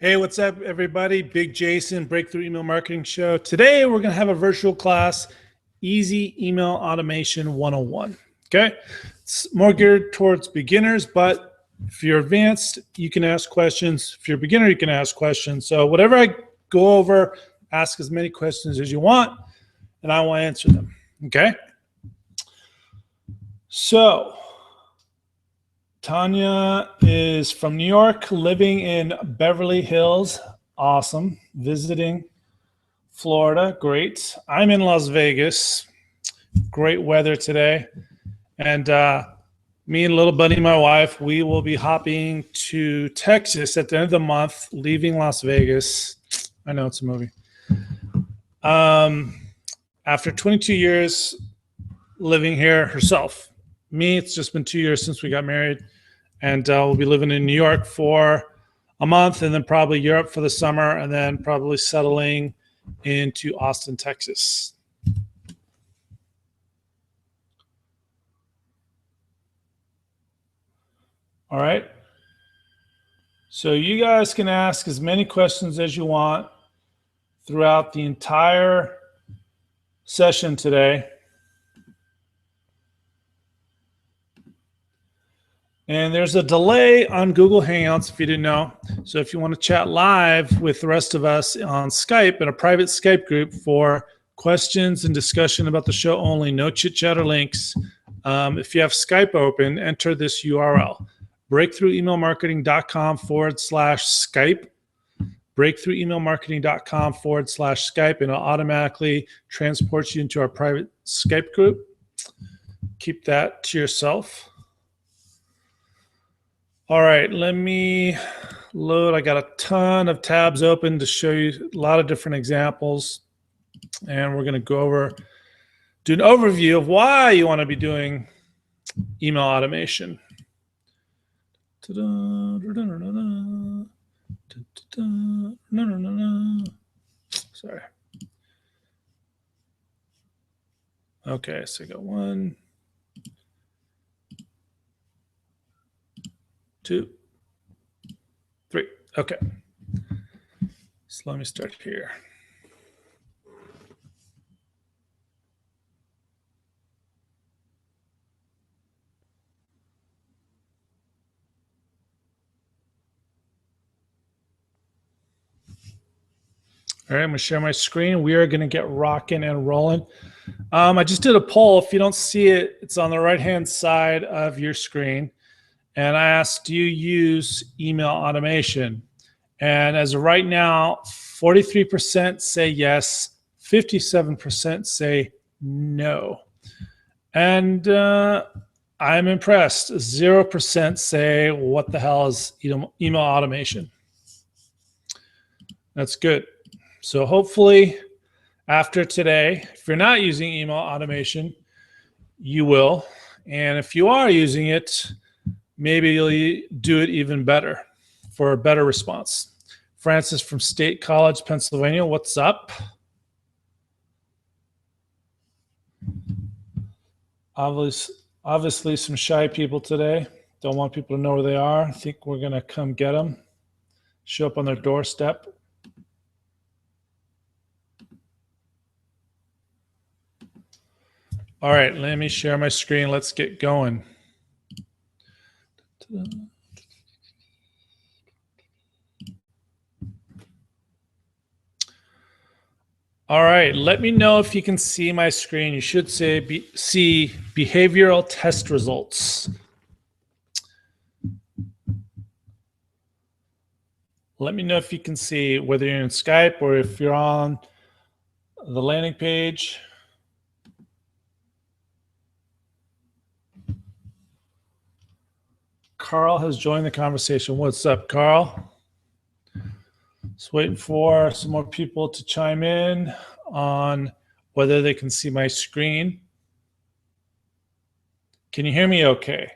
Hey, what's up, everybody? Big Jason, Breakthrough Email Marketing Show. Today, we're going to have a virtual class, Easy Email Automation 101. Okay? It's more geared towards beginners, but if you're advanced, you can ask questions. If you're a beginner, you can ask questions. So whatever I go over, ask as many questions as you want, and I will answer them. Okay? So Tanya is from New York, living in Beverly Hills. Awesome. Visiting Florida. Great. I'm in Las Vegas. Great weather today. And me and little buddy, my wife, we will be hopping to Texas at the end of the month, leaving Las Vegas. I know it's a movie. After 22 years living here herself. Me, it's just been 2 years since we got married. And we'll be living in New York for a month, and then probably Europe for the summer, and then probably settling into Austin, Texas. All right. So you guys can ask as many questions as you want throughout the entire session today. And there's a delay on Google Hangouts, if you didn't know. So if you want to chat live with the rest of us on Skype in a private Skype group for questions and discussion about the show only, no chit chat or links. If you have Skype open, enter this URL, breakthroughemailmarketing.com/Skype, breakthroughemailmarketing.com/Skype, and it'll automatically transport you into our private Skype group. Keep that to yourself. All right, let me load. I got a ton of tabs open to show you a lot of different examples. And we're going to go over, do an overview of why you want to be doing email automation. Sorry. Okay, so I got 1, 2, 3. Okay. So let me start here. All right, I'm going to share my screen. We are going to get rocking and rolling. I just did a poll. If you don't see it, it's on the right-hand side of your screen. And I asked, do you use email automation? And as of right now, 43% say yes, 57% say no. And I'm impressed. 0% say, what the hell is email automation? That's good. So hopefully after today, if you're not using email automation, you will. And if you are using it, maybe you'll do it even better for a better response. Francis from State College, Pennsylvania, what's up? Obviously some shy people today. Don't want people to know where they are. I think we're going to come get them, show up on their doorstep. All right, let me share my screen. Let's get going. All right, let me know if you can see my screen. You should say see behavioral test results. Let me know if you can see, whether you're in Skype or if you're on the landing page. Carl has joined the conversation. What's up, Carl? Just waiting for some more people to chime in on whether they can see my screen. Can you hear me okay?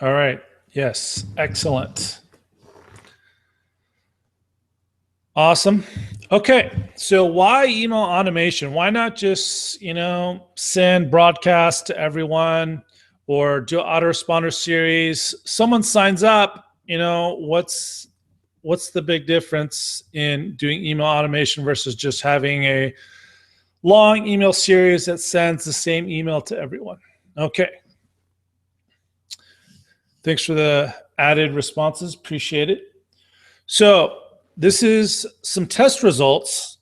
All right. Yes. Excellent. Awesome. Okay, so why email automation? Why not just, send broadcast to everyone or do autoresponder series? Someone signs up, what's the big difference in doing email automation versus just having a long email series that sends the same email to everyone? Okay. Thanks for the added responses. Appreciate it. So this is some test results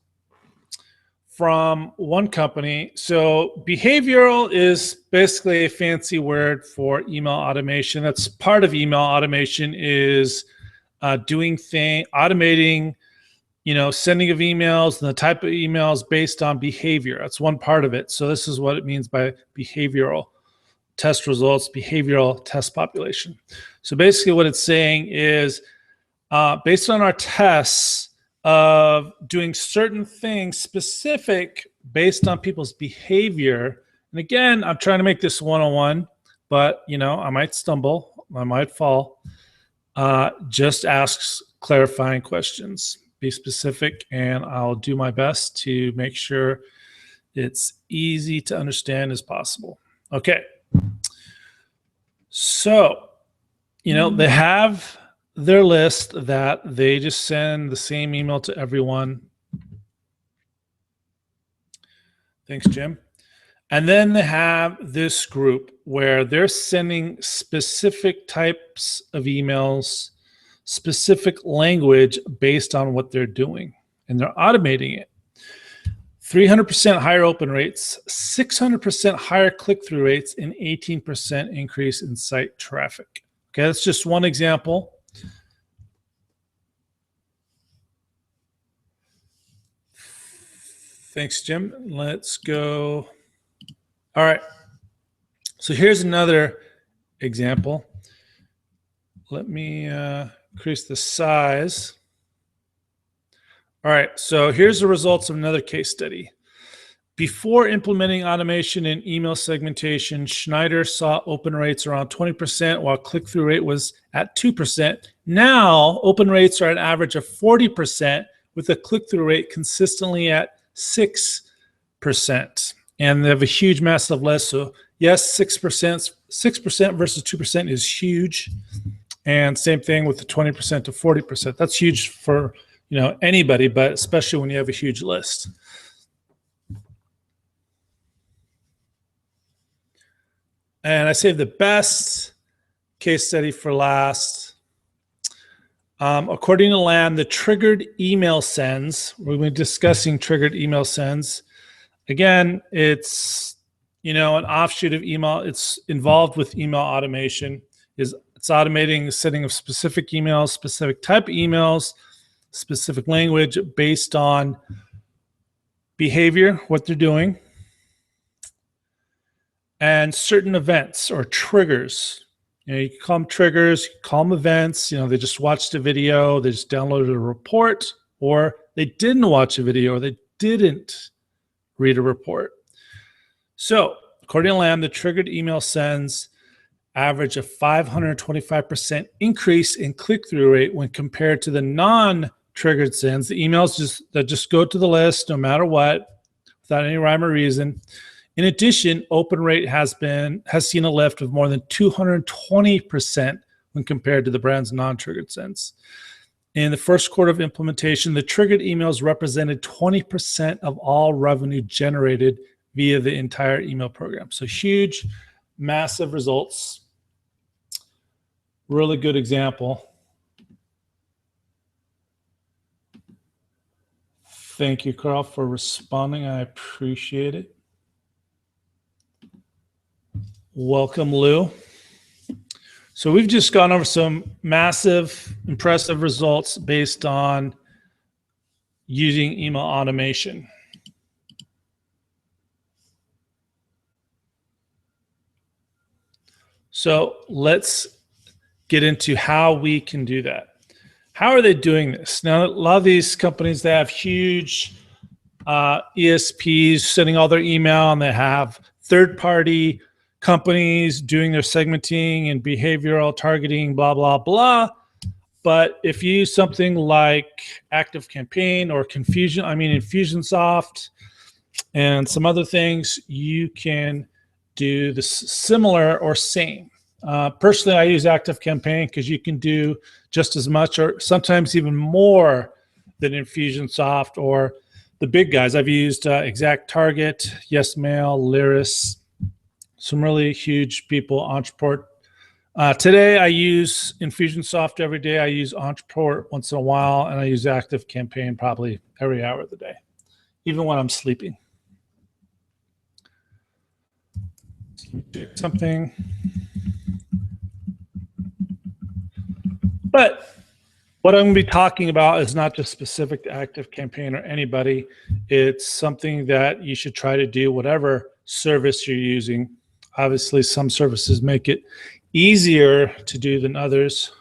from one company. So behavioral is basically a fancy word for email automation. That's part of email automation is automating, sending of emails and the type of emails based on behavior. That's one part of it. So this is what it means by behavioral test results, behavioral test population. So basically what it's saying is based on our tests of doing certain things specific based on people's behavior. And again, I'm trying to make this 101, but I might stumble, I might fall. Just ask clarifying questions, be specific, and I'll do my best to make sure it's easy to understand as possible. Okay. So, they have their list that they just send the same email to everyone. Thanks, Jim. And then they have this group where they're sending specific types of emails, specific language based on what they're doing, and they're automating it. 300% higher open rates, 600% higher click-through rates, and 18% increase in site traffic. Okay, that's just one example. Thanks, Jim. Let's go. All right. So here's another example. Let me increase the size. All right. So here's the results of another case study. Before implementing automation in email segmentation, Schneider saw open rates around 20% while click-through rate was at 2%. Now, open rates are an average of 40% with a click-through rate consistently at 6%. And they have a huge, massive list. So yes, 6% versus 2% is huge. And same thing with the 20% to 40%. That's huge for anybody, but especially when you have a huge list. And I saved the best case study for last. According to Lamb, the triggered email sends, we've been discussing triggered email sends. Again, it's an offshoot of email. It's involved with email automation. It's automating the sending of specific emails, specific type of emails, specific language based on behavior, what they're doing, and certain events or triggers. You can call them triggers, you can call them events. They just watched a video, they just downloaded a report, or they didn't watch a video, or they didn't read a report. So, according to Lamb, the triggered email sends average a 525% increase in click-through rate when compared to the non-triggered sends, the emails that just go to the list no matter what, without any rhyme or reason. In addition, open rate has seen a lift of more than 220% when compared to the brand's non-triggered sends. In the first quarter of implementation, the triggered emails represented 20% of all revenue generated via the entire email program. So huge, massive results. Really good example. Thank you, Carl, for responding. I appreciate it. Welcome, Lou. So we've just gone over some massive, impressive results based on using email automation. So let's get into how we can do that. How are they doing this? Now, a lot of these companies, they have huge ESPs sending all their email, and they have third-party companies doing their segmenting and behavioral targeting, blah, blah, blah. But if you use something like ActiveCampaign or Infusionsoft and some other things, you can do the similar or same. Personally, I use ActiveCampaign because you can do just as much or sometimes even more than Infusionsoft or the big guys. I've used ExactTarget, YesMail, Lyris, some really huge people, Entreport. Today, I use Infusionsoft every day. I use Entreport once in a while, and I use ActiveCampaign probably every hour of the day, even when I'm sleeping. Something. But what I'm going to be talking about is not just specific to ActiveCampaign or anybody. It's something that you should try to do whatever service you're using. Obviously, some services make it easier to do than others.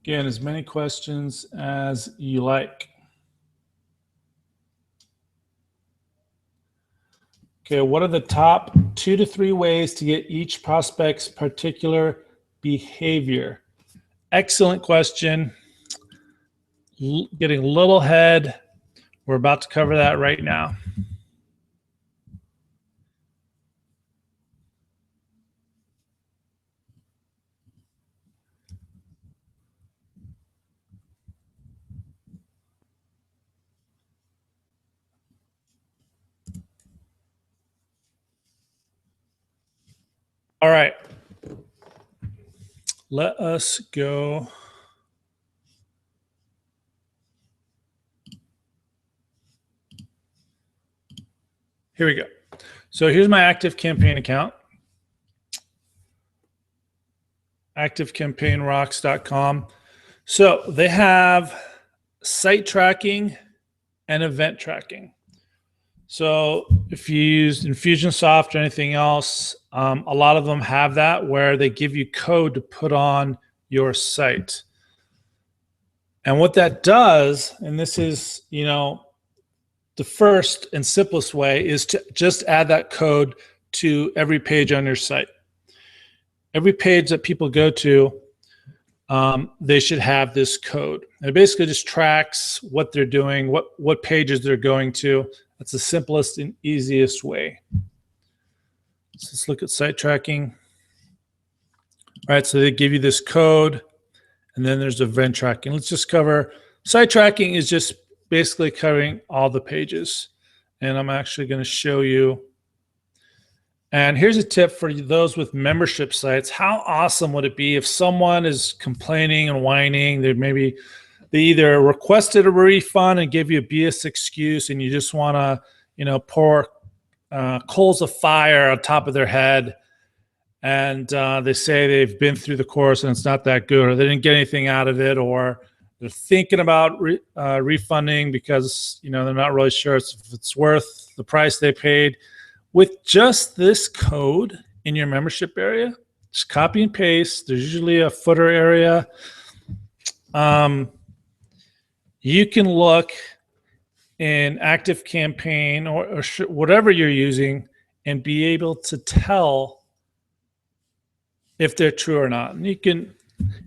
Again, as many questions as you like. Okay, what are the top 2 to 3 ways to get each prospect's particular behavior? Excellent question. Getting a little ahead. We're about to cover that right now. All right. Let us go. Here we go. So here's my ActiveCampaign account. ActiveCampaignRocks.com. So they have site tracking and event tracking. So if you use Infusionsoft or anything else, a lot of them have that where they give you code to put on your site. And what that does, and this is, the first and simplest way, is to just add that code to every page on your site. Every page that people go to, they should have this code. And it basically just tracks what they're doing, what pages they're going to. That's the simplest and easiest way. So let's look at site tracking. All right, so they give you this code, and then there's event tracking. Let's just cover, site tracking is just basically covering all the pages. And I'm actually going to show you. And here's a tip for those with membership sites. How awesome would it be if someone is complaining and whining? They either requested a refund and gave you a BS excuse, and you just want to, pour coals of fire on top of their head, and they say they've been through the course and it's not that good, or they didn't get anything out of it, or they're thinking about refunding because they're not really sure if it's worth the price they paid. With just this code in your membership area, just copy and paste. There's usually a footer area. You can look in ActiveCampaign or whatever you're using and be able to tell if they're true or not. And you can,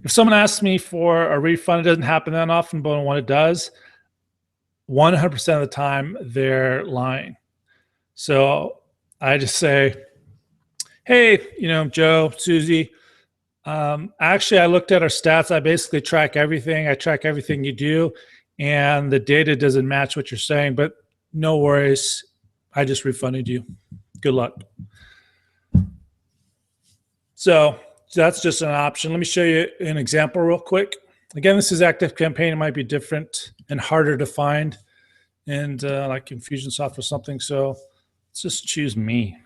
if someone asks me for a refund, it doesn't happen that often, but when it does, 100% of the time they're lying. So I just say, hey, Joe, Susie, actually, I looked at our stats. I basically track everything. I track everything you do, and the data doesn't match what you're saying, but no worries. I just refunded you. Good luck. So that's just an option. Let me show you an example real quick. Again, this is ActiveCampaign. It might be different and harder to find, and like Infusionsoft or something. So let's just choose me.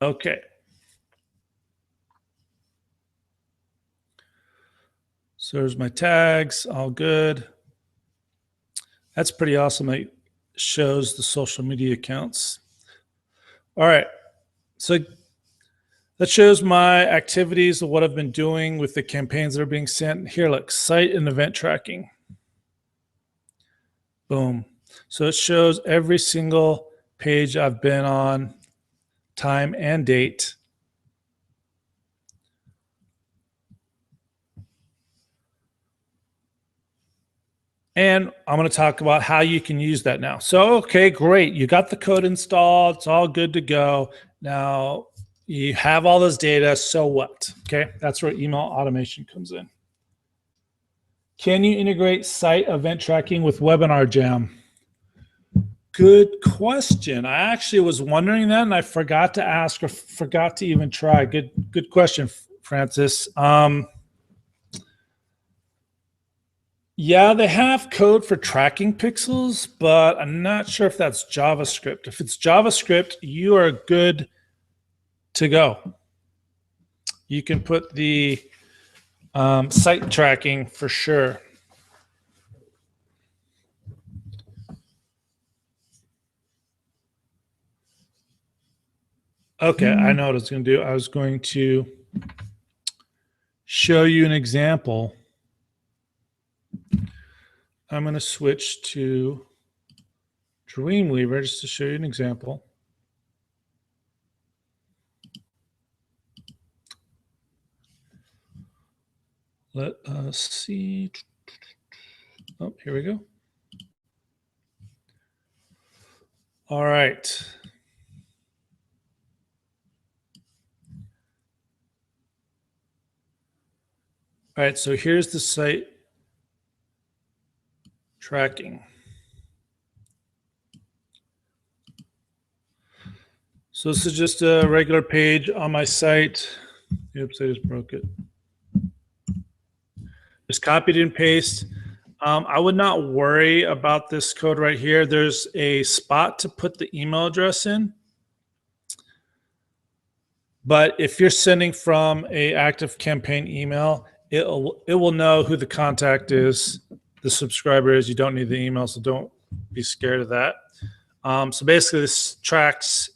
Okay. So there's my tags, all good. That's pretty awesome. It shows the social media accounts. All right. So that shows my activities of what I've been doing with the campaigns that are being sent. Here, look, site and event tracking. Boom. So it shows every single page I've been on, time and date. And I'm going to talk about how you can use that now. So, okay, great. You got the code installed. It's all good to go. Now you have all this data. So what? Okay, that's where email automation comes in. Can you integrate site event tracking with Webinar Jam? Good question. I actually was wondering that, and I forgot to ask or forgot to even try. Good question, Francis. Yeah, they have code for tracking pixels, but I'm not sure if that's JavaScript. If it's JavaScript, you are good to go. You can put the site tracking for sure. Okay, I know what I was going to do. I was going to show you an example. I'm going to switch to Dreamweaver just to show you an example. Let us see. Oh, here we go. All right. All right, so here's the site tracking. So this is just a regular page on my site. Oops, I just broke it. Just copied and paste. I would not worry about this code right here. There's a spot to put the email address in. But if you're sending from a ActiveCampaign email, it will know who the contact is, the subscriber is. You don't need the email, so don't be scared of that. So basically, this tracks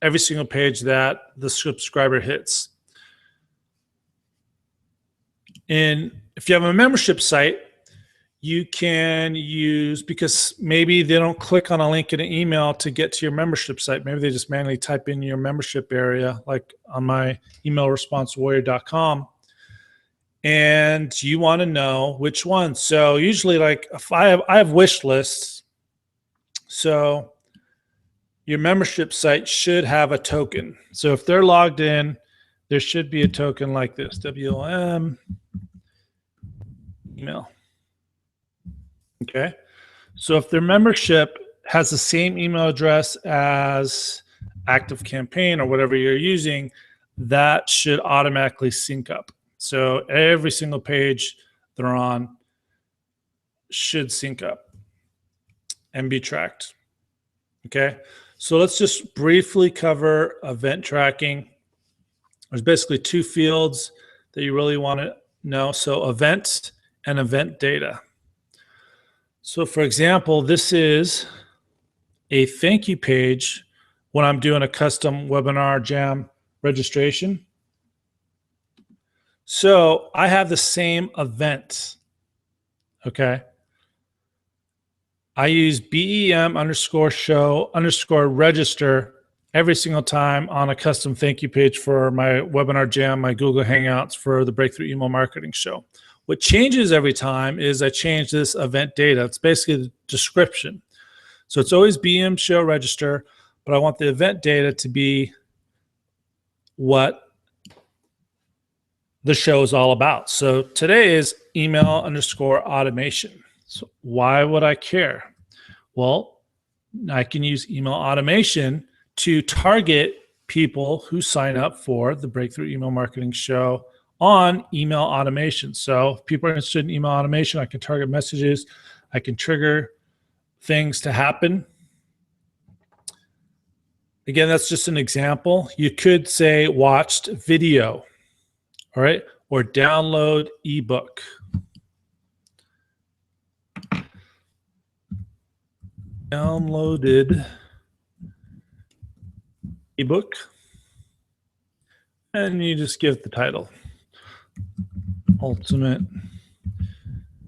every single page that the subscriber hits. And if you have a membership site, you can use, because maybe they don't click on a link in an email to get to your membership site. Maybe they just manually type in your membership area, like on my emailresponsewarrior.com. And you want to know which one. So usually, like if I have wish lists. So your membership site should have a token. So if they're logged in, there should be a token like this, WLM email. Okay. So if their membership has the same email address as ActiveCampaign or whatever you're using, that should automatically sync up. So every single page they're on should sync up and be tracked. Okay. So let's just briefly cover event tracking. There's basically two fields that you really want to know. So event and event data. So for example, this is a thank you page when I'm doing a custom Webinar Jam registration. So I have the same event. Okay. I use BEM_show_register every single time on a custom thank you page for my Webinar Jam, my Google Hangouts for the Breakthrough Email Marketing Show. What changes every time is I change this event data. It's basically the description. So it's always BM show register, but I want the event data to be what the show is all about. So today is email_automation. So why would I care? Well, I can use email automation to target people who sign up for the Breakthrough Email Marketing Show on email automation. So if people are interested in email automation, I can target messages. I can trigger things to happen. Again, that's just an example. You could say watched video, all right, or download ebook. downloaded ebook, and you just give the title, Ultimate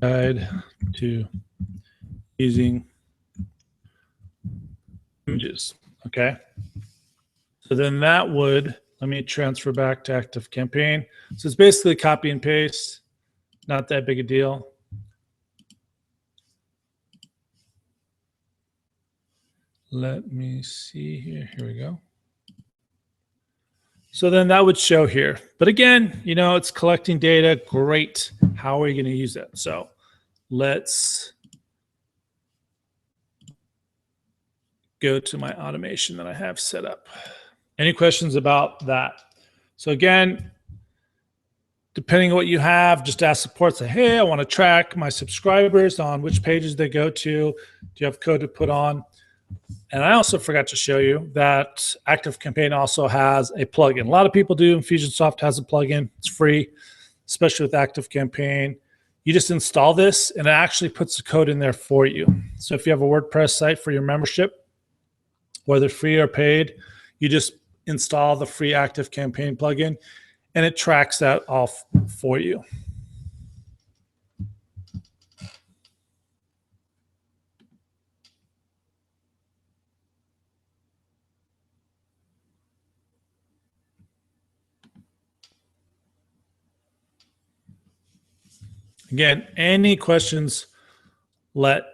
Guide to Using Images. Okay. So then that would, let me transfer back to ActiveCampaign. So it's basically copy and paste, not that big a deal. Let me see here. Here we go. So then that would show here. But again, you know, it's collecting data. Great. How are you going to use it? So let's go to my automation that I have set up. Any questions about that? So again, depending on what you have, just ask support. Say, hey, I want to track my subscribers on which pages they go to. Do you have code to put on? And I also forgot to show you that ActiveCampaign also has a plugin. A lot of people do. Infusionsoft has a plugin. It's free, especially with ActiveCampaign. You just install this, and it actually puts the code in there for you. So if you have a WordPress site for your membership, whether free or paid, you just install the free ActiveCampaign plugin, and it tracks that all for you. Again, any questions, let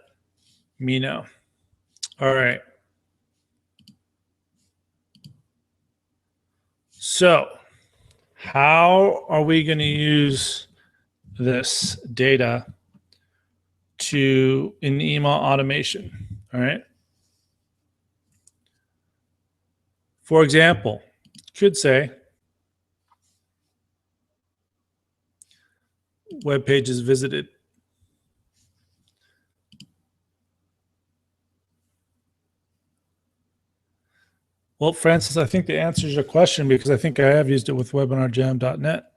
me know. All right. So how are we going to use this data in email automation? All right. For example, should say web pages visited. Well, Francis, I think the answer is your question because I think I have used it with webinarjam.net.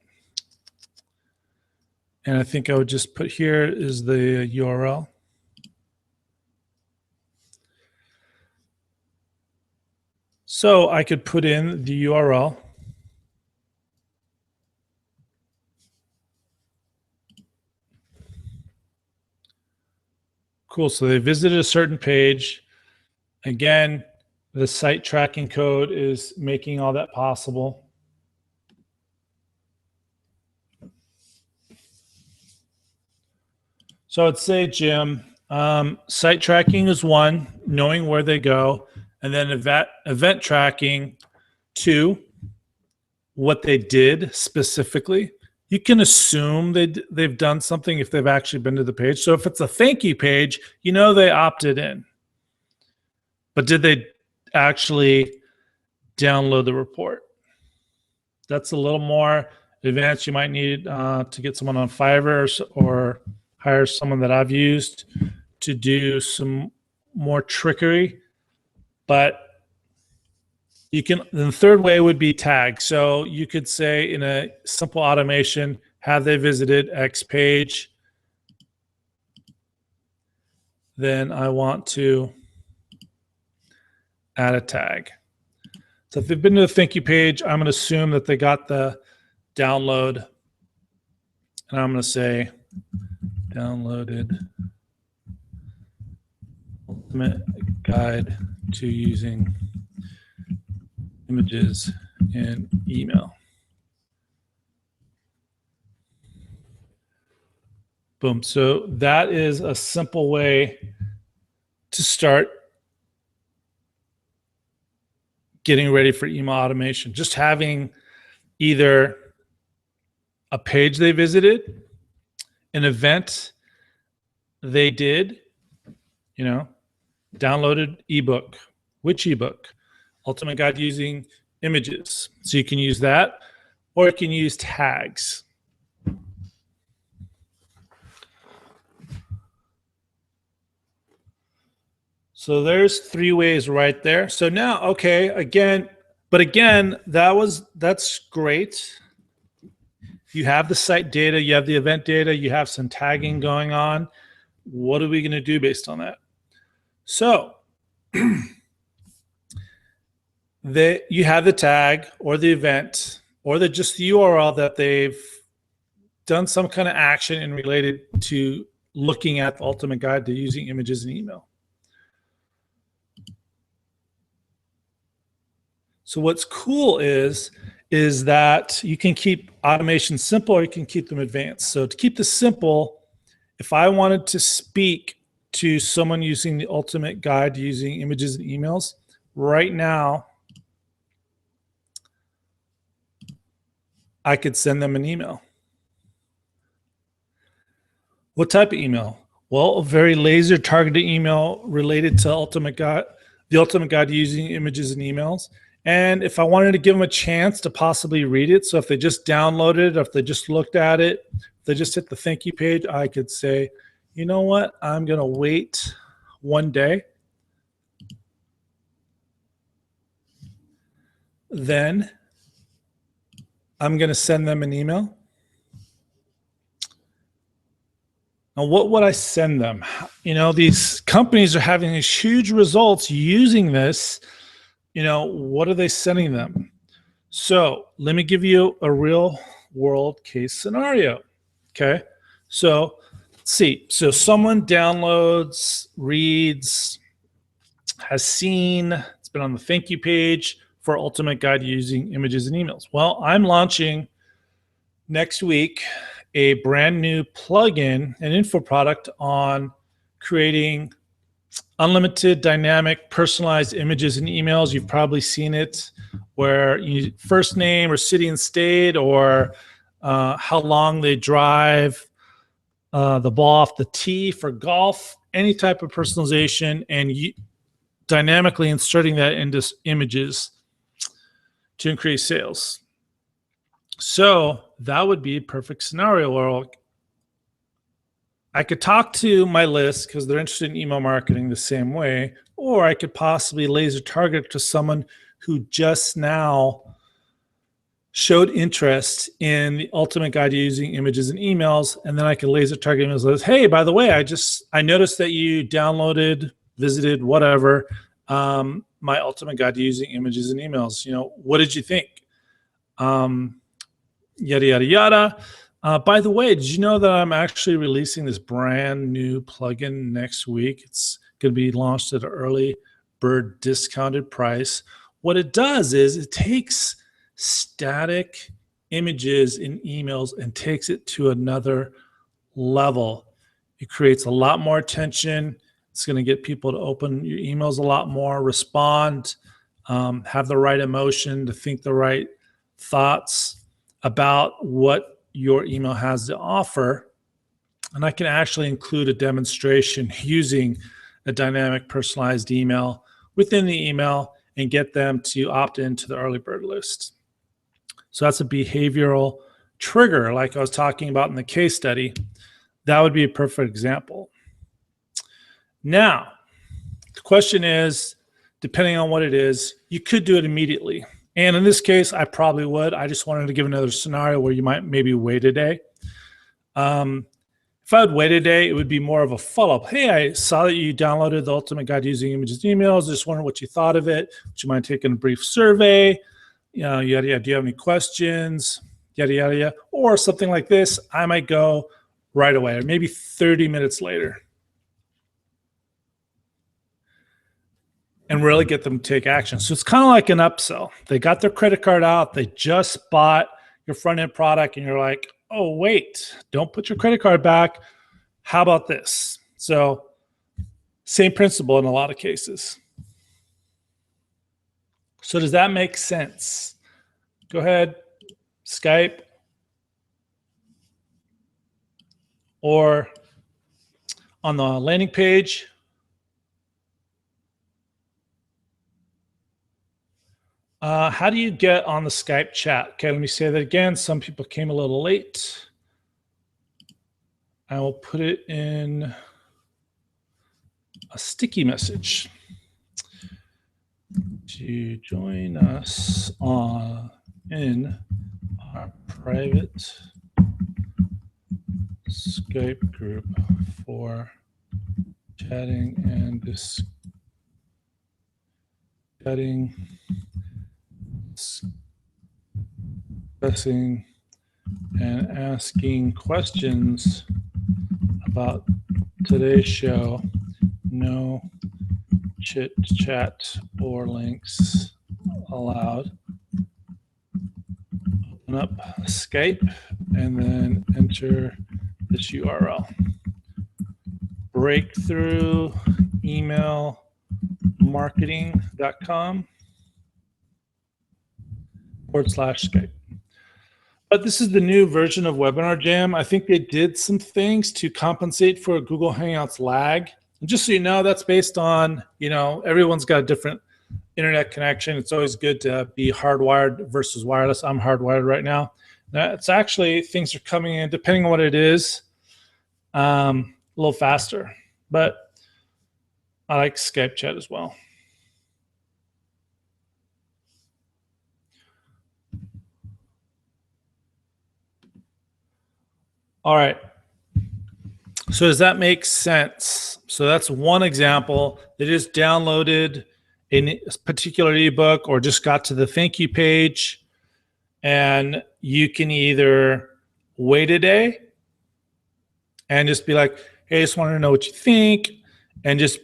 And I think I would just put here is the URL. So I could put in the URL. Cool. So they visited a certain page. Again, the site tracking code is making all that possible. So I'd say, Jim, site tracking is 1, knowing where they go, and then event tracking 2, what they did specifically. You can assume they've done something if they've actually been to the page. So if it's a thank you page, you know they opted in. But did they actually download the report? That's a little more advanced. You might need to get someone on Fiverr or hire someone that I've used to do some more trickery. But you can, the third way would be tag. So you could say in a simple automation, have they visited X page? Then I want to add a tag. So if they've been to the thank you page, I'm going to assume that they got the download. And I'm going to say downloaded Ultimate Guide to Using Images in Email. Boom. So that is a simple way to start getting ready for email automation. Just having either a page they visited, an event they did, you know, downloaded ebook. Which ebook? Ultimate Guide Using Images. So you can use that, or you can use tags. So there's 3 ways right there. So now, okay, again, that's great. You have the site data, you have the event data, you have some tagging going on. What are we going to do based on that? So you have the tag or the event or just the URL that they've done some kind of action and related to looking at the ultimate guide to using images in email. So what's cool is that you can keep automation simple or you can keep them advanced. So to keep this simple, if I wanted to speak to someone using the ultimate guide to using images and emails, right now, I could send them an email. What type of email? Well, a very laser targeted email related to the ultimate guide to using images and emails. And if I wanted to give them a chance to possibly read it, so if they just downloaded it, or if they just looked at it, if they just hit the thank you page, I could say, you know what, I'm going to wait one day. Then I'm going to send them an email. Now, what would I send them? You know, these companies are having these huge results using this. You know, what are they sending them? So let me give you a real world case scenario. Okay. So let's see. So someone downloads, reads, has seen, it's been on the thank you page for Ultimate Guide to Using Images and Emails. Well, I'm launching next week a brand new plugin, an info product on creating unlimited dynamic personalized images and emails. You've probably seen it where you first name or city and state or how long they drive, the ball off the tee for golf, any type of personalization, and dynamically inserting that into images to increase sales. So that would be a perfect scenario where I could talk to my list because they're interested in email marketing the same way, or I could possibly laser target to someone who just now showed interest in the ultimate guide to using images and emails, and then I could laser target them as, hey, by the way, I noticed that you downloaded, visited, whatever, my ultimate guide to using images and emails. You know, what did you think? Yada yada yada. By the way, did you know that I'm actually releasing this brand new plugin next week? It's going to be launched at an early bird discounted price. What it does is it takes static images in emails and takes it to another level. It creates a lot more attention. It's going to get people to open your emails a lot more, respond, have the right emotion, to think the right thoughts about what your email has to offer. And I can actually include a demonstration using a dynamic personalized email within the email and get them to opt into the early bird list. So that's a behavioral trigger, like I was talking about in the case study. That would be a perfect example. Now, the question is, depending on what it is, you could do it immediately. And in this case, I probably would. I just wanted to give another scenario where you might maybe wait a day. If I would wait a day, it would be more of a follow-up. Hey, I saw that you downloaded the Ultimate Guide to Using Images and Emails. Just wondering what you thought of it. Would you mind taking a brief survey? You know, yada, yada. Do you have any questions? Yada, yada, yada. Or something like this, I might go right away, or maybe 30 minutes later. And really get them to take action. So it's kind of like an upsell. They got their credit card out. They just bought your front-end product, and you're like, oh, wait, don't put your credit card back. How about this? So same principle in a lot of cases. So does that make sense? Go ahead, Skype, or on the landing page. How do you get on the Skype chat? Okay, let me say that again. Some people came a little late. I will put it in a sticky message. To join us in our private Skype group for chatting and chatting, discussing, and asking questions about today's show. No chit chat or links allowed. Open up Skype and then enter this URL. Breakthrough email marketing.com/Skype. But this is the new version of Webinar Jam. I think they did some things to compensate for Google Hangouts lag. And just so you know, that's based on, everyone's got a different internet connection. It's always good to be hardwired versus wireless. I'm hardwired right now. It's actually, things are coming in, depending on what it is, a little faster. But I like Skype chat as well. All right. So does that make sense? So that's one example. They just downloaded a particular ebook or just got to the thank you page, and you can either wait a day and just be like, hey, I just want to know what you think, and just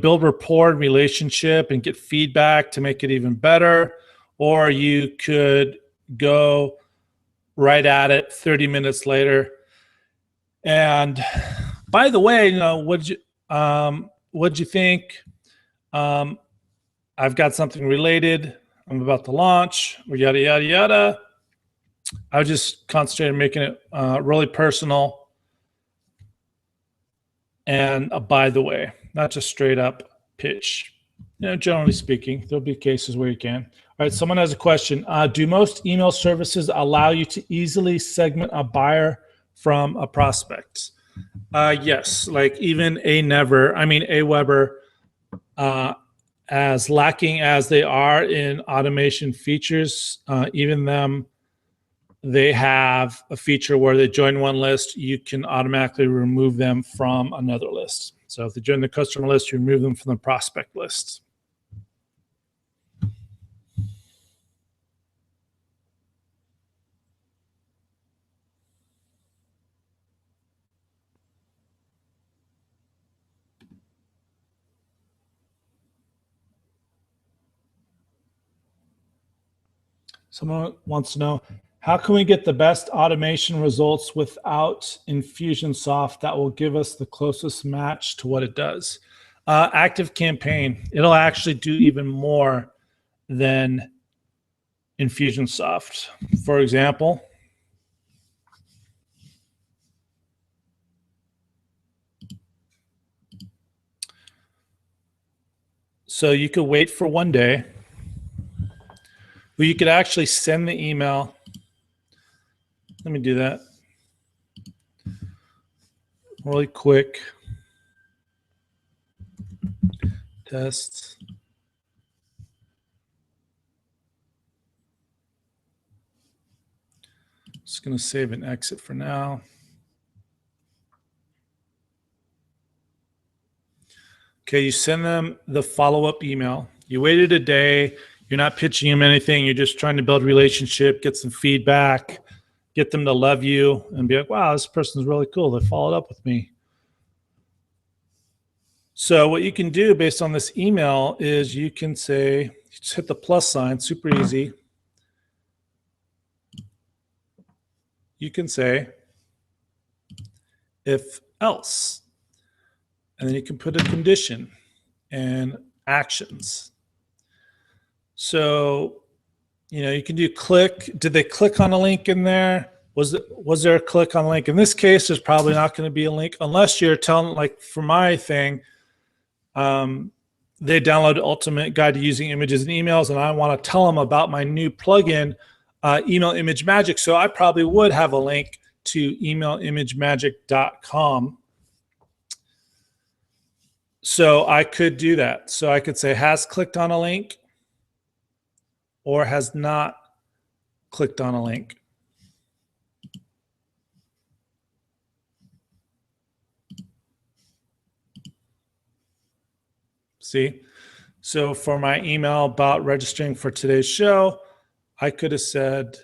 build rapport and relationship and get feedback to make it even better. Or you could go right at it 30 minutes later. And by the way, what'd you think? I've got something related. I'm about to launch, or yada, yada, yada. I would just concentrate on making it really personal. And by the way, not just straight up pitch. Generally speaking, there'll be cases where you can. All right, someone has a question. Do most email services allow you to easily segment a buyer from a prospect? Yes, like even Aweber, as lacking as they are in automation features, even them, they have a feature where they join one list, you can automatically remove them from another list. So if they join the customer list, you remove them from the prospect list. Someone wants to know, how can we get the best automation results without Infusionsoft that will give us the closest match to what it does? ActiveCampaign. It'll actually do even more than Infusionsoft. For example, so you could wait for one day. Well, you could actually send the email. Let me do that really quick. Test. Just going to save and exit for now. Okay, you send them the follow-up email. You waited a day. You're not pitching them anything. You're just trying to build a relationship, get some feedback, get them to love you, and be like, wow, this person's really cool. They followed up with me. So what you can do based on this email is you can say, just hit the plus sign, super easy. You can say, if else, and then you can put a condition and actions. So, you can do click. Did they click on a link in there? Was there a click on a link? In this case, there's probably not going to be a link unless you're telling, like for my thing, they download Ultimate Guide to Using Images and Emails, and I want to tell them about my new plugin, Email Image Magic. So I probably would have a link to emailimagemagik.com. So I could do that. So I could say has clicked on a link or has not clicked on a link. See? So for my email about registering for today's show, I could have said,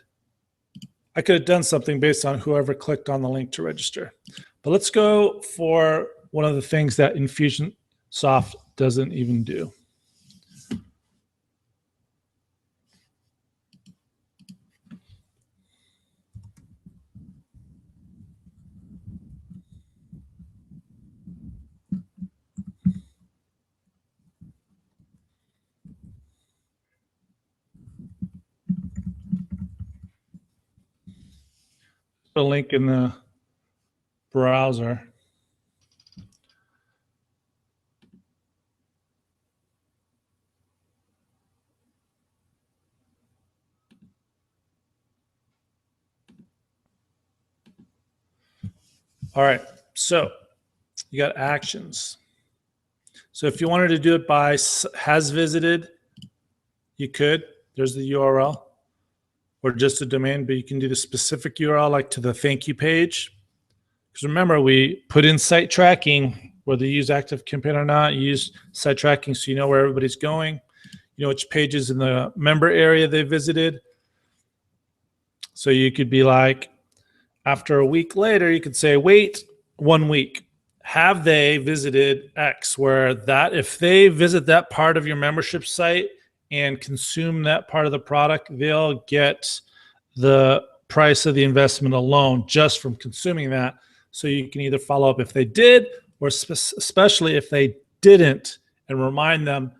I could have done something based on whoever clicked on the link to register. But let's go for one of the things that Infusionsoft doesn't even do. The link in the browser. All right, so you got actions. So if you wanted to do it by has visited, you could. There's the URL, or just a domain, but you can do the specific URL like to the thank you page. Because remember, we put in site tracking, whether you use ActiveCampaign or not, you use site tracking so you know where everybody's going, you know which pages in the member area they visited. So you could be like, after a week later, you could say, wait 1 week. Have they visited X? Where that, if they visit that part of your membership site and consume that part of the product, they'll get the price of the investment alone just from consuming that. So you can either follow up if they did, or especially if they didn't, and remind them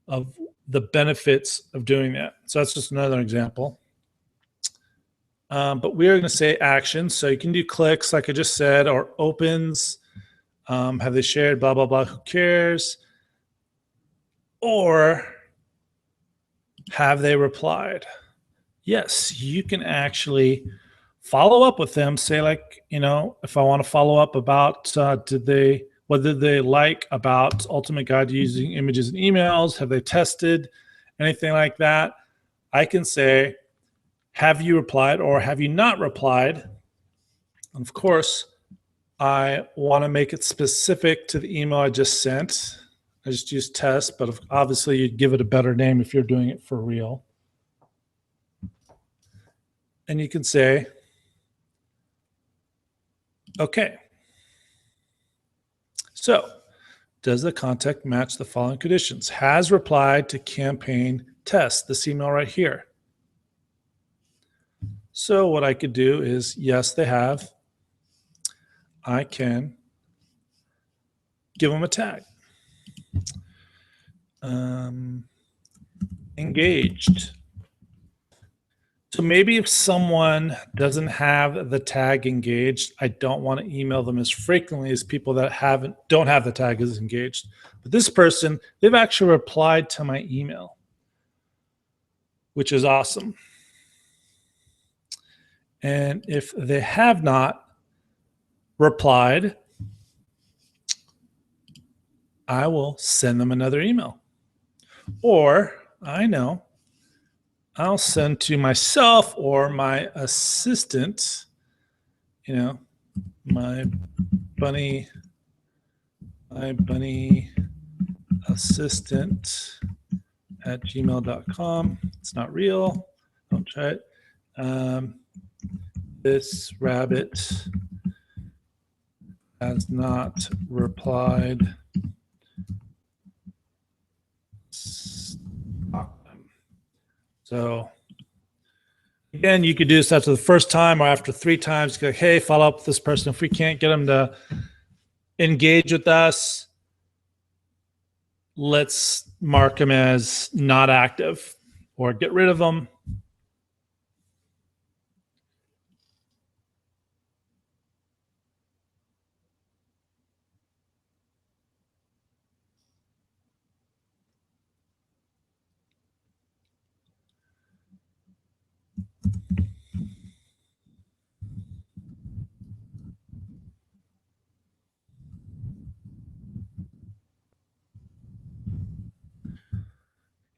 of the benefits of doing that. So that's just another example. But we are going to say actions. So you can do clicks, like I just said, or opens. Have they shared, blah, blah, blah, who cares? Or have they replied? Yes, you can actually follow up with them. Say like, you know, if I want to follow up about what did they like about Ultimate Guide to Using Images and Emails? Have they tested anything like that? I can say, have you replied or have you not replied? And of course, I want to make it specific to the email I just sent. I just used test, but obviously you'd give it a better name if you're doing it for real. And you can say, okay. So, does the contact match the following conditions? Has replied to campaign test, this email right here. So what I could do is, yes, they have. I can give them a tag. Engaged. So maybe if someone doesn't have the tag engaged, I don't want to email them as frequently as people that don't have the tag as engaged. But this person, they've actually replied to my email, which is awesome. And if they have not replied, I will send them another email. Or I know I'll send to myself or my assistant, you know, my bunny assistant at gmail.com. It's not real. Don't try it. This rabbit has not replied. So again, you could do this after the first time or after 3 times. Go, hey, follow up with this person. If we can't get them to engage with us, let's mark them as not active or get rid of them.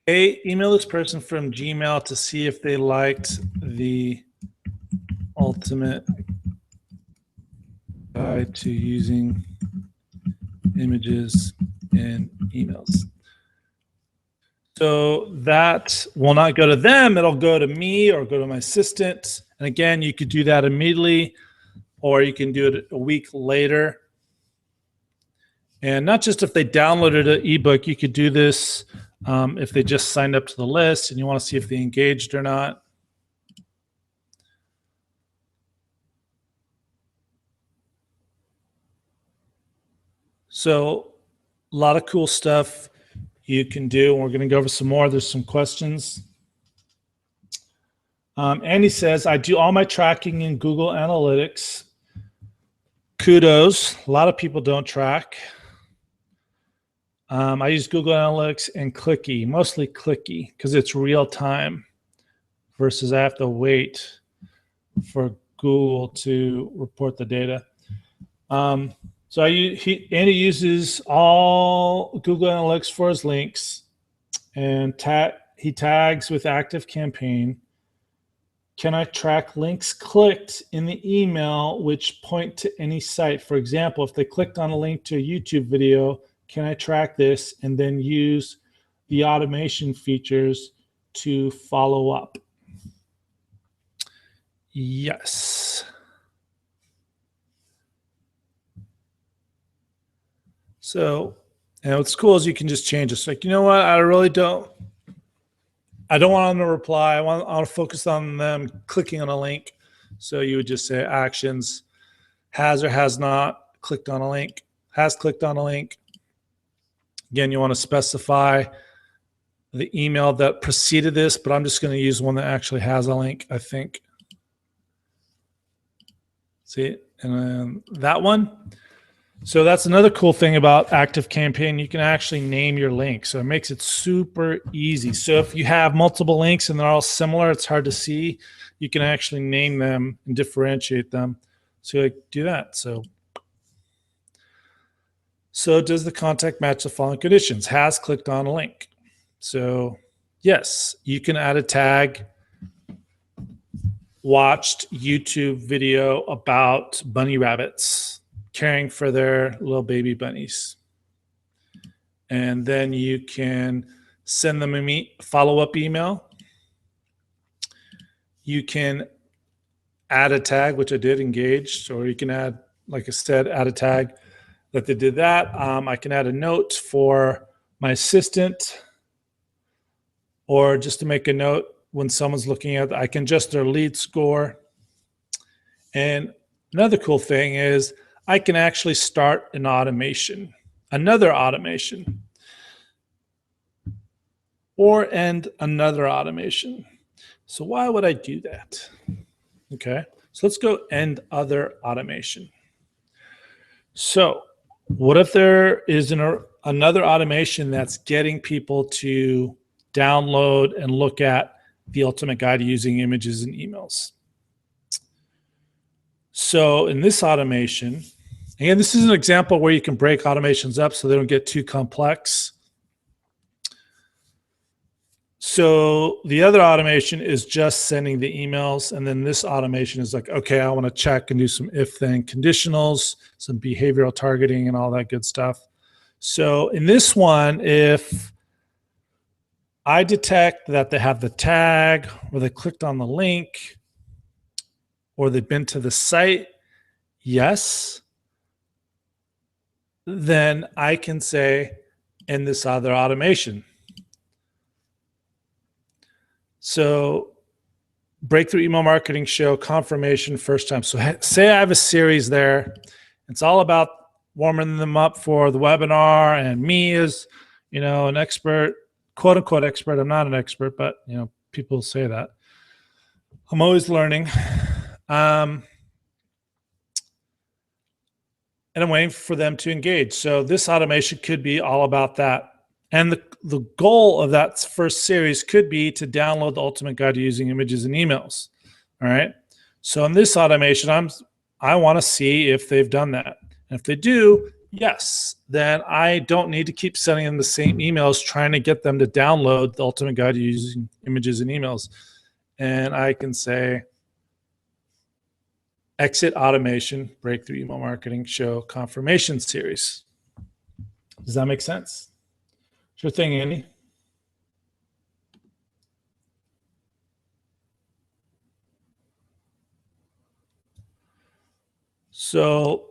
Hey, email this person from Gmail to see if they liked the Ultimate Guide to Using Images in Emails. So that will not go to them. It'll go to me or go to my assistant. And again, you could do that immediately, or you can do it a week later. And not just if they downloaded an ebook, you could do this if they just signed up to the list and you want to see if they engaged or not. So a lot of cool stuff you can do. And we're going to go over some more. There's some questions. Andy says, I do all my tracking in Google Analytics. Kudos. A lot of people don't track. I use Google Analytics and Clicky, mostly Clicky, because it's real time versus I have to wait for Google to report the data. So Andy uses all Google Analytics for his links, and he tags with ActiveCampaign. Can I track links clicked in the email which point to any site? For example, if they clicked on a link to a YouTube video, can I track this and then use the automation features to follow up? Yes. So, and what's cool is you can just change it. It's like, you know what? I don't want them to reply. I want to focus on them clicking on a link. So you would just say actions, has or has not clicked on a link, has clicked on a link. Again, you want to specify the email that preceded this, but I'm just going to use one that actually has a link, I think. See, and then that one. So that's another cool thing about ActiveCampaign. You can actually name your link. So it makes it super easy. So if you have multiple links and they're all similar, it's hard to see. You can actually name them and differentiate them. So you do that. So does the contact match the following conditions? Has clicked on a link. So yes, you can add a tag. Watched YouTube video about bunny rabbits caring for their little baby bunnies. And then you can send them a follow-up email. You can add a tag, which I did, engaged, or you can add, like I said, add a tag that they did that. I can add a note for my assistant, or just to make a note when someone's looking at, I can adjust their lead score. And another cool thing is I can actually start an automation, another automation, or end another automation. So why would I do that? Okay, so let's go end other automation. So what if there is another automation that's getting people to download and look at the Ultimate Guide to Using Images in Emails? So in this automation, and this is an example where you can break automations up so they don't get too complex. So the other automation is just sending the emails. And then this automation is like, okay, I want to check and do some if-then conditionals, some behavioral targeting and all that good stuff. So in this one, if I detect that they have the tag or they clicked on the link or they've been to the site, yes, then I can say in this other automation. So Breakthrough Email Marketing Show confirmation first time. So say I have a series there. It's all about warming them up for the webinar, and me as, an expert, quote unquote expert. I'm not an expert, but people say that. I'm always learning. And I'm waiting for them to engage. So this automation could be all about that. And the goal of that first series could be to download the Ultimate Guide to Using Images in Emails. All right. So in this automation, I want to see if they've done that. And if they do, yes, then I don't need to keep sending them the same emails trying to get them to download the Ultimate Guide to Using Images in Emails. And I can say, exit automation, Breakthrough Email Marketing Show confirmation series. Does that make sense? Sure thing, Andy. So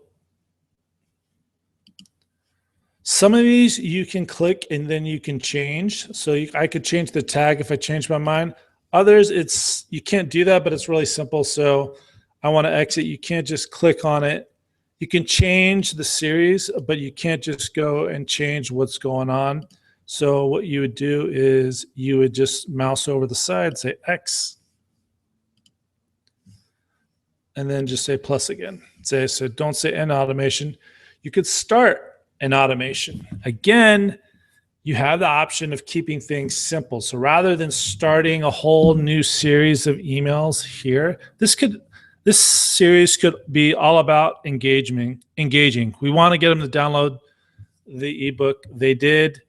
some of these you can click and then you can change. So I could change the tag if I change my mind. Others, you can't do that, but it's really simple. So I want to exit. You can't just click on it. You can change the series, but you can't just go and change what's going on. So what you would do is you would just mouse over the side, say X, and then just say plus again. So don't say end automation. You could start an automation. Again, you have the option of keeping things simple. So rather than starting a whole new series of emails here, this series could be all about engaging. We want to get them to download the ebook. They did.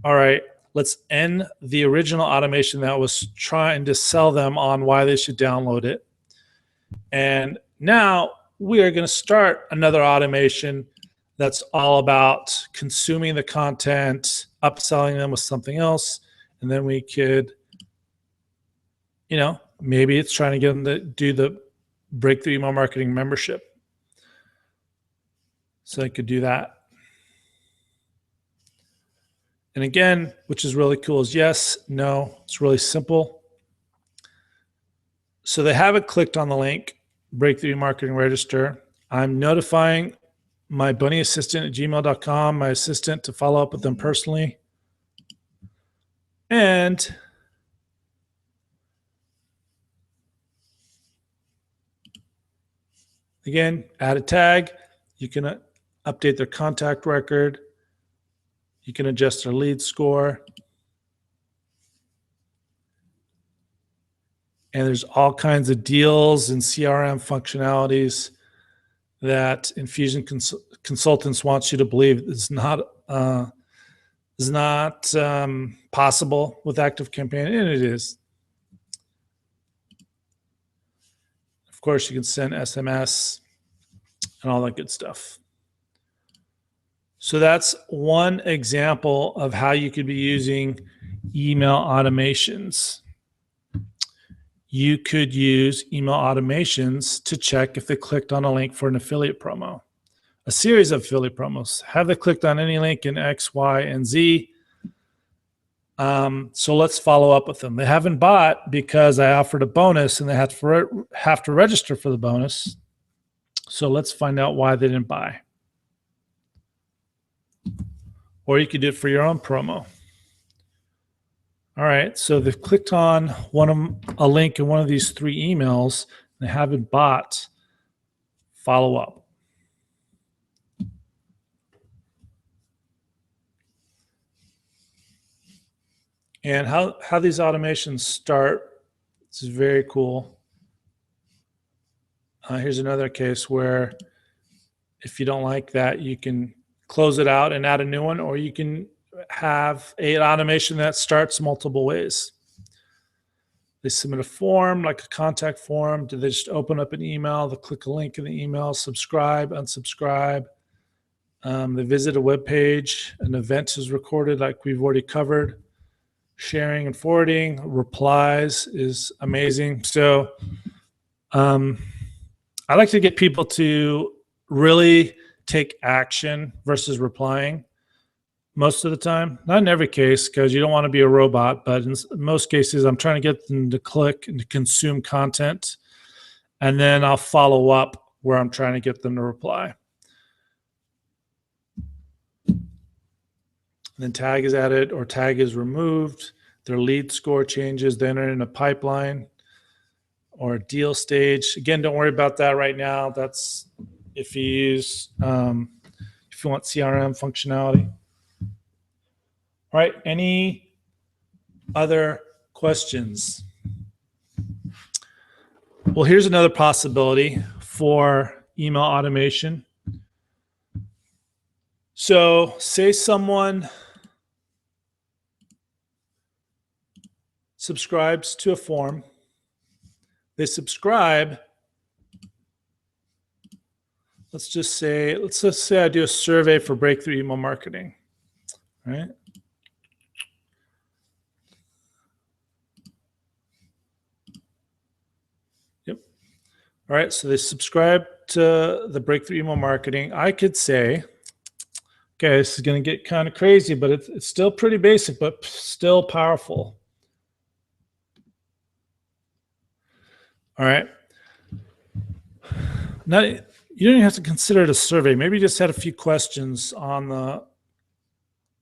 All right, let's end the original automation that was trying to sell them on why they should download it. And now we are going to start another automation that's all about consuming the content, upselling them with something else. And then we could, maybe it's trying to get them to do the breakthrough email marketing membership. So I could do that. And again, which is really cool, is yes, no. It's really simple. So they haven't clicked on the link, Breakthrough Marketing Register. I'm notifying my bunny assistant at gmail.com, my assistant, to follow up with them personally. And again, add a tag. You can update their contact record. You can adjust their lead score. And there's all kinds of deals and CRM functionalities that Infusion Consultants wants you to believe is not possible with ActiveCampaign, and it is. Of course, you can send SMS and all that good stuff. So that's one example of how you could be using email automations. You could use email automations to check if they clicked on a link for an affiliate promo, a series of affiliate promos. Have they clicked on any link in X, Y, and Z? So let's follow up with them. They haven't bought because I offered a bonus and they have to register for the bonus. So let's find out why they didn't buy. Or you could do it for your own promo. All right, so they've clicked on a link in one of these 3 emails. They haven't bought. Follow up. And how these automations start, this is very cool. Here's another case where if you don't like that, you can close it out and add a new one, or you can have an automation that starts multiple ways. They submit a form, like a contact form. Do they just open up an email? They click a link in the email, subscribe, unsubscribe. They visit a web page. An event is recorded, like we've already covered. Sharing and forwarding, replies is amazing. So I like to get people to really take action versus replying most of the time. Not in every case, because you don't want to be a robot, but in most cases, I'm trying to get them to click and to consume content, and then I'll follow up where I'm trying to get them to reply. And then tag is added or tag is removed. Their lead score changes. They enter in a pipeline or a deal stage. Again, don't worry about that right now. That's if you use, if you want CRM functionality. All right, any other questions? Well, here's another possibility for email automation. So say someone subscribes to a form. They subscribe. Let's just say I do a survey for Breakthrough Email Marketing, right? Yep. All right, so they subscribe to the breakthrough email marketing, I could say, okay, this is going to get kind of crazy, but it's still pretty basic, but still powerful. All right. Now, you don't even have to consider it a survey. Maybe you just had a few questions on the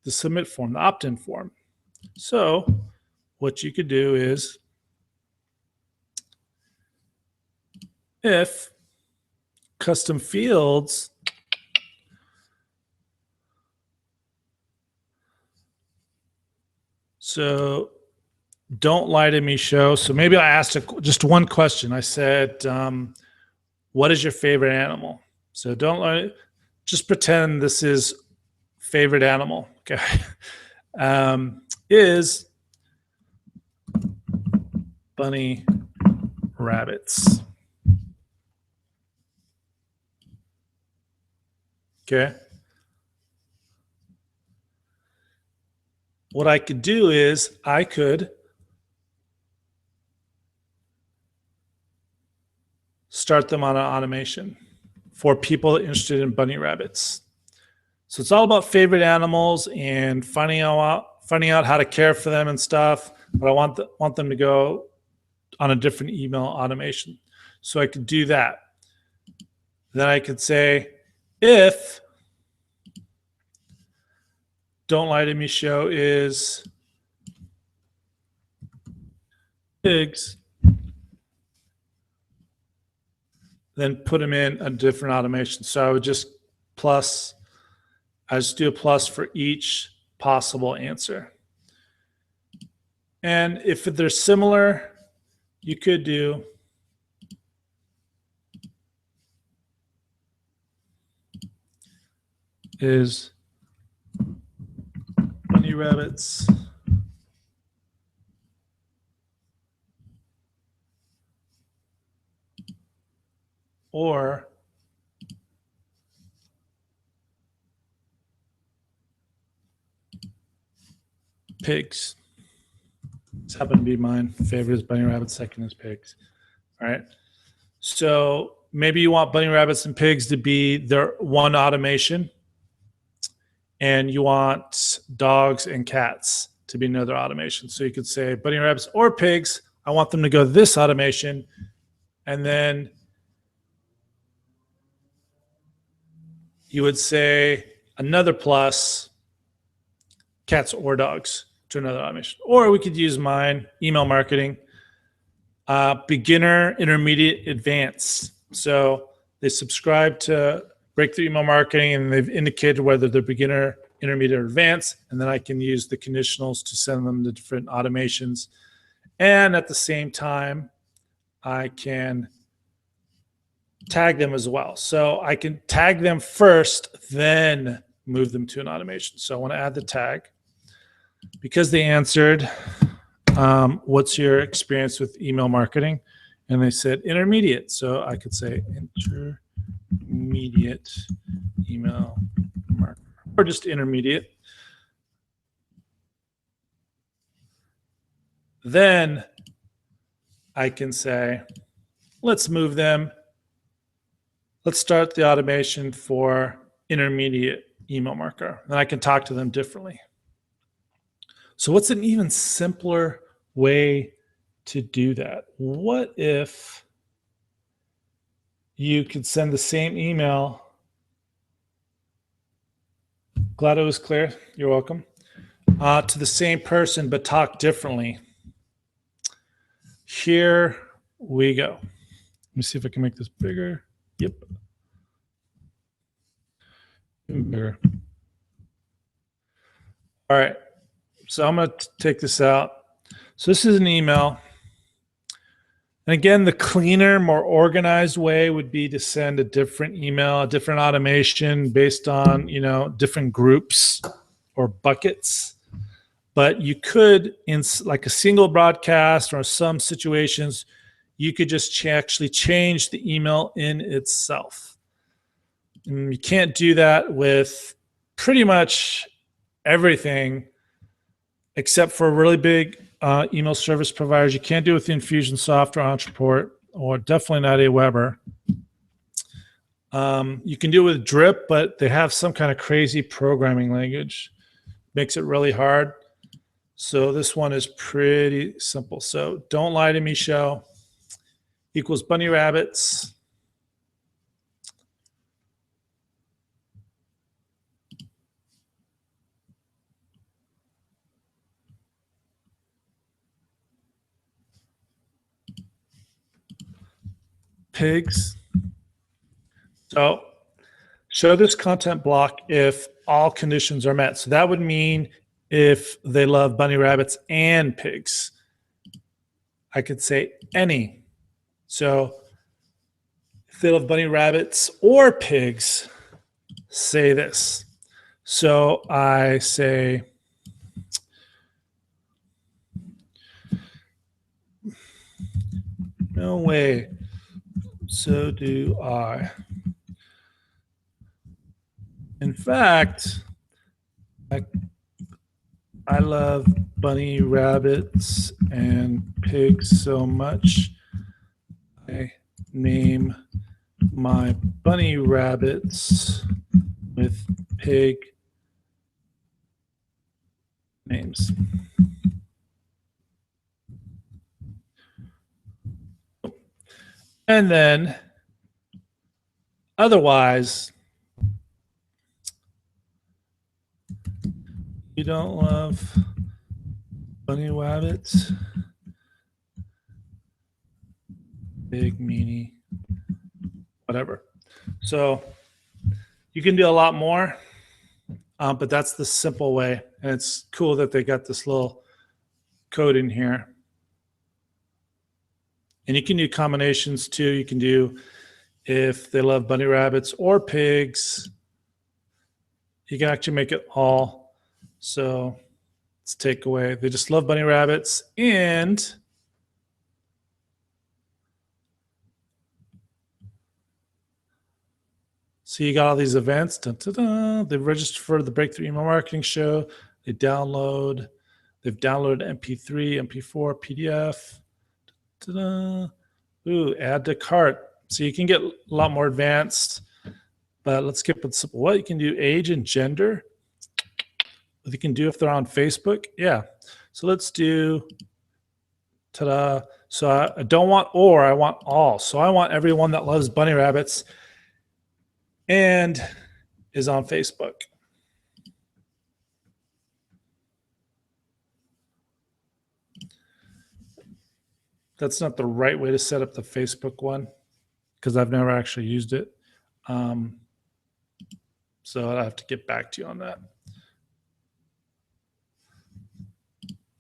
submit form, the opt-in form. So what you could do is, if custom fields so don't lie to me show. So maybe I asked just one question. I said, what is your favorite animal? So don't lie, just pretend this is favorite animal. Okay. Is bunny rabbits. Okay. What I could do is I could start them on an automation for people interested in bunny rabbits. So it's all about favorite animals and finding out how to care for them and stuff. But I want them to go on a different email automation. So I could do that. Then I could say, if don't lie to me show is pigs, then put them in a different automation. So I would just do a plus for each possible answer. And if they're similar, you could do is bunny rabbits or pigs. This happened to be mine. Favorite is bunny rabbits, second is pigs. All right. So maybe you want bunny rabbits and pigs to be their one automation, and you want dogs and cats to be another automation. So you could say bunny rabbits or pigs, I want them to go this automation, and then you would say another plus cats or dogs to another automation. Or we could use mine, email marketing, beginner, intermediate, advanced. So they subscribe to Breakthrough Email Marketing and they've indicated whether they're beginner, intermediate, or advanced. And then I can use the conditionals to send them to different automations. And at the same time, I can tag them as well. So I can tag them first, then move them to an automation. So I want to add the tag. Because they answered, what's your experience with email marketing? And they said intermediate. So I could say intermediate email marketing, or just intermediate. Then I can say, let's move them. Let's start the automation for intermediate email marketer. Then I can talk to them differently. So what's an even simpler way to do that? What if you could send the same email? Glad it was clear. You're welcome. To the same person, but talk differently. Here we go. Let me see if I can make this bigger. Yep. Even bigger. All right. So I'm going to take this out. So this is an email. And again, the cleaner, more organized way would be to send a different email, a different automation based on, different groups or buckets. But you could, in like a single broadcast or some situations, you could just actually change the email in itself. And you can't do that with pretty much everything except for really big email service providers. You can't do it with Infusionsoft or Ontraport, or definitely not Aweber. You can do it with drip, but they have some kind of crazy programming language. Makes it really hard. So this one is pretty simple. So don't lie to me show equals bunny rabbits. Pigs. So show this content block if all conditions are met. So that would mean if they love bunny rabbits and pigs. I could say any. So if they love bunny rabbits or pigs, say this. So I say, no way. So do I. In fact, I love bunny rabbits and pigs so much. I name my bunny rabbits with pig names. And then otherwise, you don't love bunny rabbits, big meanie, whatever. So you can do a lot more, but that's the simple way. And it's cool that they got this little code in here. And you can do combinations too. You can do if they love bunny rabbits or pigs. You can actually make it all. So let's take away. They just love bunny rabbits and so you got all these events. Dun, dun, dun. They've registered for the Breakthrough Email Marketing Show. They've downloaded MP3, MP4, PDF. Dun, dun. Ooh, add to cart. So you can get a lot more advanced, but let's keep it simple. What you can do, age and gender. What you can do if they're on Facebook. Yeah. So let's do, ta-da. So I don't want or, I want all. So I want everyone that loves bunny rabbits and is on Facebook. That's not the right way to set up the Facebook one because I've never actually used it. So I have to get back to you on that.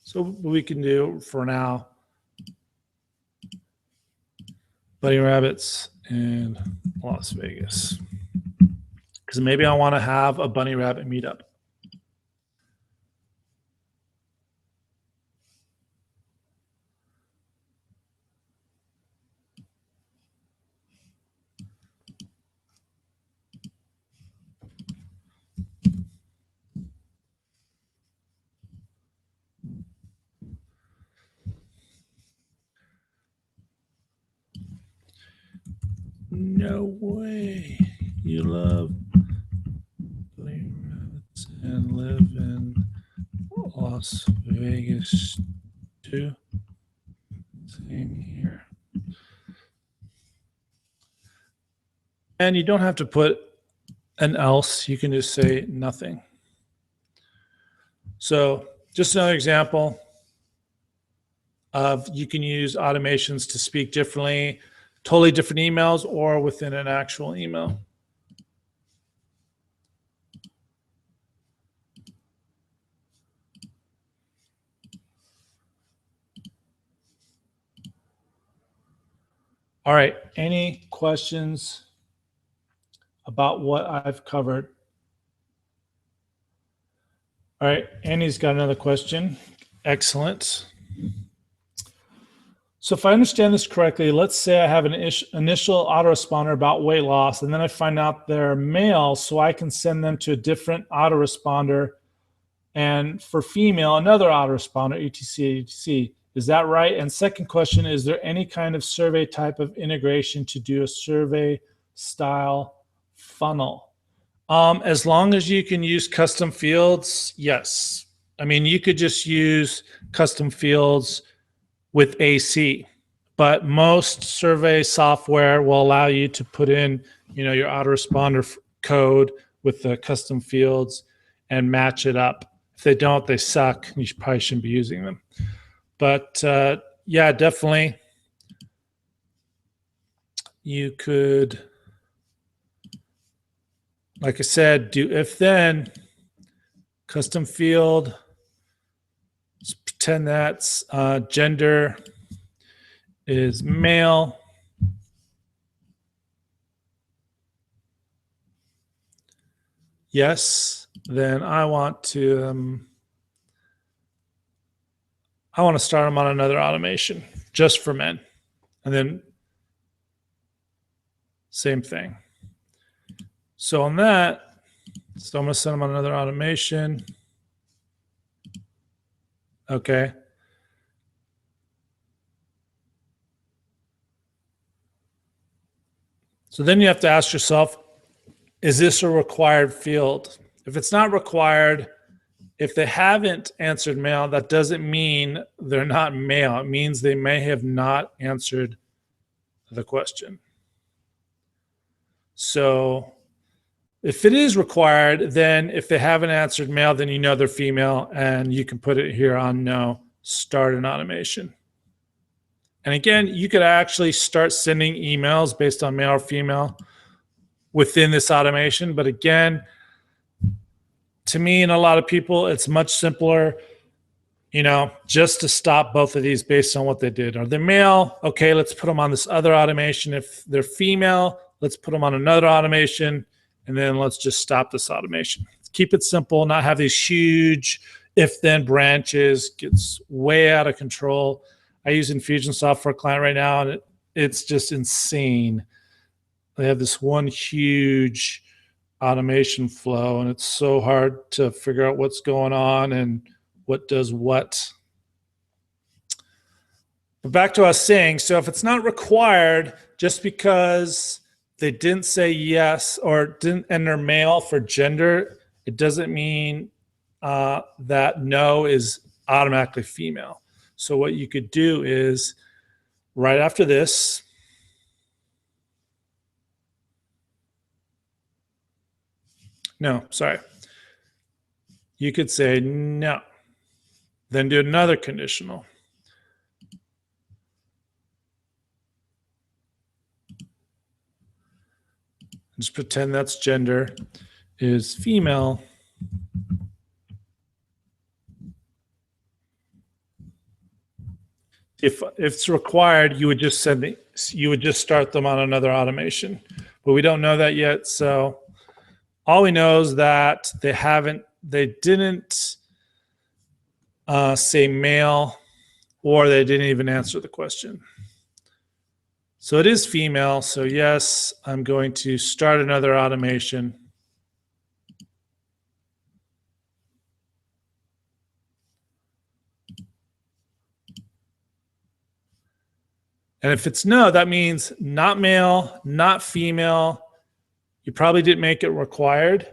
So what we can do for now, bunny rabbits in Las Vegas. Because maybe I want to have a bunny rabbit meetup. No way. You love bunny rabbits and live in Las Vegas too. Same here. And you don't have to put an else. You can just say nothing. So just another example of you can use automations to speak differently, totally different emails or within an actual email. All right, any questions about what I've covered? All right, Annie's got another question. Excellent. So if I understand this correctly, let's say I have an initial autoresponder about weight loss, and then I find out they're male, so I can send them to a different autoresponder. And for female, another autoresponder, etc., etc. Is that right? And second question, is there any kind of survey type of integration to do a survey style funnel. As long as you can use custom fields, yes. I mean, you could just use custom fields with AC, but most survey software will allow you to put in, your autoresponder code with the custom fields and match it up. If they don't, they suck. You probably shouldn't be using them. But yeah, definitely. You could, like I said, do if then, custom field. Let's pretend that's gender is male. Yes, then I want to start them on another automation just for men. And then same thing. So on that, so I'm going to send them on another automation. Okay. So then you have to ask yourself, is this a required field? If it's not required, if they haven't answered male, that doesn't mean they're not male. It means they may have not answered the question. So if it is required, then if they haven't answered male, then you know they're female, and you can put it here on no, start an automation. And again, you could actually start sending emails based on male or female within this automation. But again, to me and a lot of people, it's much simpler, just to stop both of these based on what they did. Are they male? Okay, let's put them on this other automation. If they're female, let's put them on another automation, and then let's just stop this automation. Keep it simple, not have these huge if-then branches. Gets way out of control. I use Infusionsoft for a client right now, and it's just insane. They have this one huge automation flow, and it's so hard to figure out what's going on and what does what. But back to what I was saying, so if it's not required, just because they didn't say yes or didn't enter male for gender, it doesn't mean that no is automatically female. So what you could do is right after this, no, sorry. You could say no, then do another conditional. Just pretend that's gender is female. If it's required, you would just start them on another automation, but we don't know that yet. So all we know is that they didn't say male, or they didn't even answer the question. So it is female. So yes, I'm going to start another automation. And if it's no, that means not male, not female. You probably didn't make it required.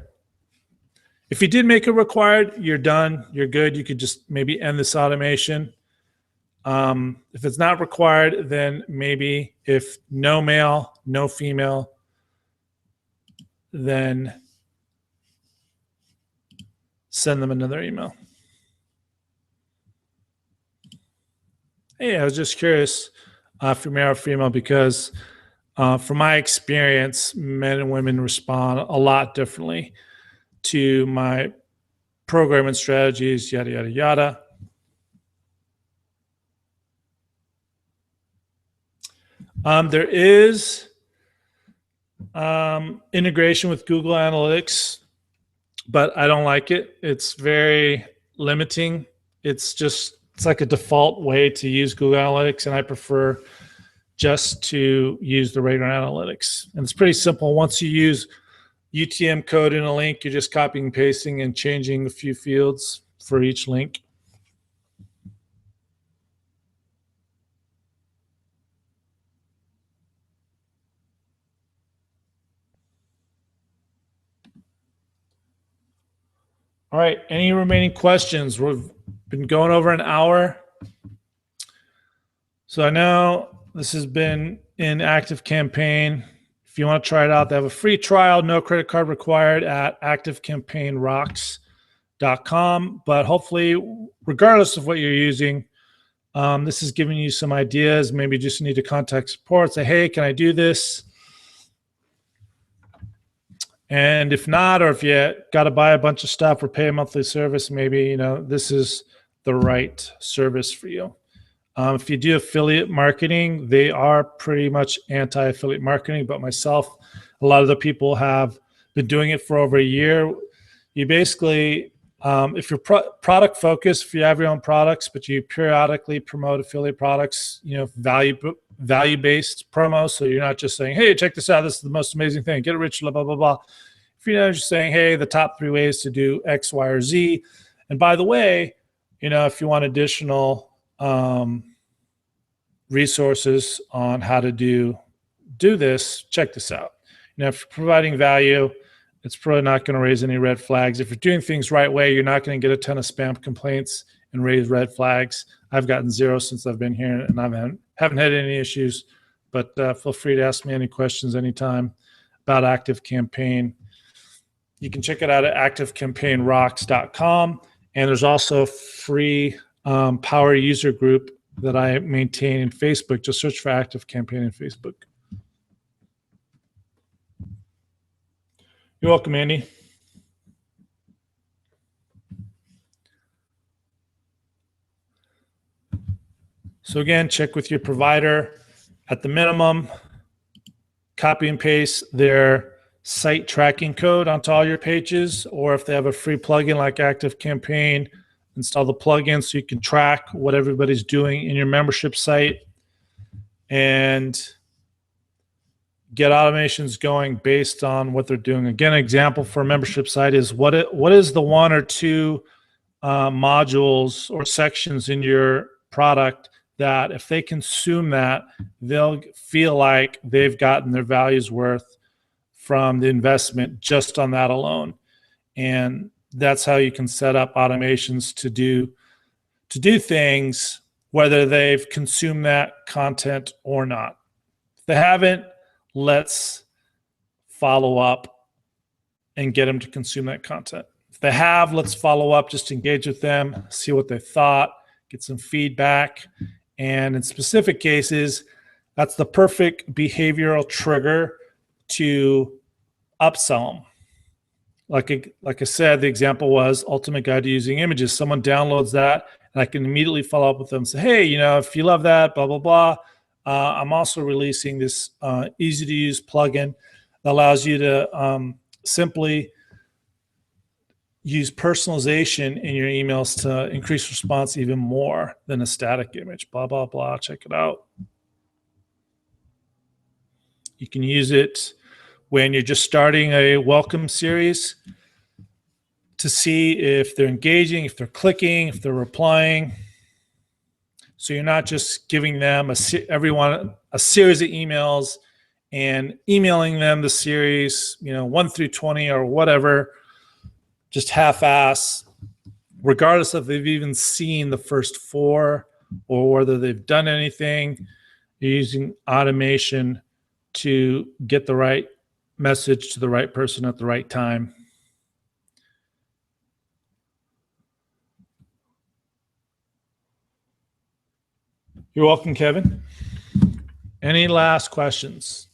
If you did make it required, you're done. You're good. You could just maybe end this automation. If it's not required, then maybe if no male, no female, then send them another email. Hey, I was just curious if you're male or female, because from my experience, men and women respond a lot differently to my programming strategies, yada, yada, yada. There is integration with Google Analytics, but I don't like it. It's very limiting. It's like a default way to use Google Analytics, and I prefer just to use the regular analytics. And it's pretty simple. Once you use UTM code in a link, you're just copying and pasting and changing a few fields for each link. All right. Any remaining questions? We've been going over an hour. So I know this has been in Active Campaign. If you want to try it out, they have a free trial, no credit card required at activecampaignrocks.com. But hopefully, regardless of what you're using, this is giving you some ideas. Maybe you just need to contact support, say, hey, can I do this? And if not, or if you got to buy a bunch of stuff or pay a monthly service, maybe, this is the right service for you. If you do affiliate marketing, they are pretty much anti-affiliate marketing, but myself, a lot of the people have been doing it for over a year. You basically, if you're product focused, if you have your own products, but you periodically promote affiliate products, value-based promos. So you're not just saying, hey, check this out. This is the most amazing thing. Get rich, blah, blah, blah, blah. If you're just saying, hey, the top 3 ways to do X, Y, or Z. And by the way, if you want additional resources on how to do this, check this out. If you're providing value, it's probably not going to raise any red flags. If you're doing things right way, you're not going to get a ton of spam complaints and raise red flags. I've gotten 0 since I've been here, and I haven't had any issues. But feel free to ask me any questions anytime about Active Campaign. You can check it out at activecampaignrocks.com. And there's also a free power user group that I maintain in Facebook. Just search for Active Campaign in Facebook. You're welcome, Andy. So again, check with your provider. At the minimum, copy and paste their site tracking code onto all your pages, or if they have a free plugin like Active Campaign, install the plugin so you can track what everybody's doing in your membership site and get automations going based on what they're doing. Again, an example for a membership site is what is the 1 or 2 modules or sections in your product that if they consume that, they'll feel like they've gotten their value's worth from the investment just on that alone. And that's how you can set up automations to do things whether they've consumed that content or not. If they haven't, let's follow up and get them to consume that content. If they have, let's follow up, just engage with them, see what they thought, get some feedback. And in specific cases, that's the perfect behavioral trigger to upsell them. Like I said, the example was Ultimate Guide to Using Images. Someone downloads that, and I can immediately follow up with them and say, hey, if you love that, blah, blah, blah, I'm also releasing this easy-to-use plugin that allows you to simply use personalization in your emails to increase response even more than a static image, blah, blah, blah. Check it out. You can use it when you're just starting a welcome series to see if they're engaging, if they're clicking, if they're replying. So you're not just giving them everyone a series of emails and emailing them the series, 1 through 20 or whatever, just half-ass, regardless if they've even seen the first 4 or whether they've done anything. You're using automation to get the right message to the right person at the right time. You're welcome, Kevin. Any last questions?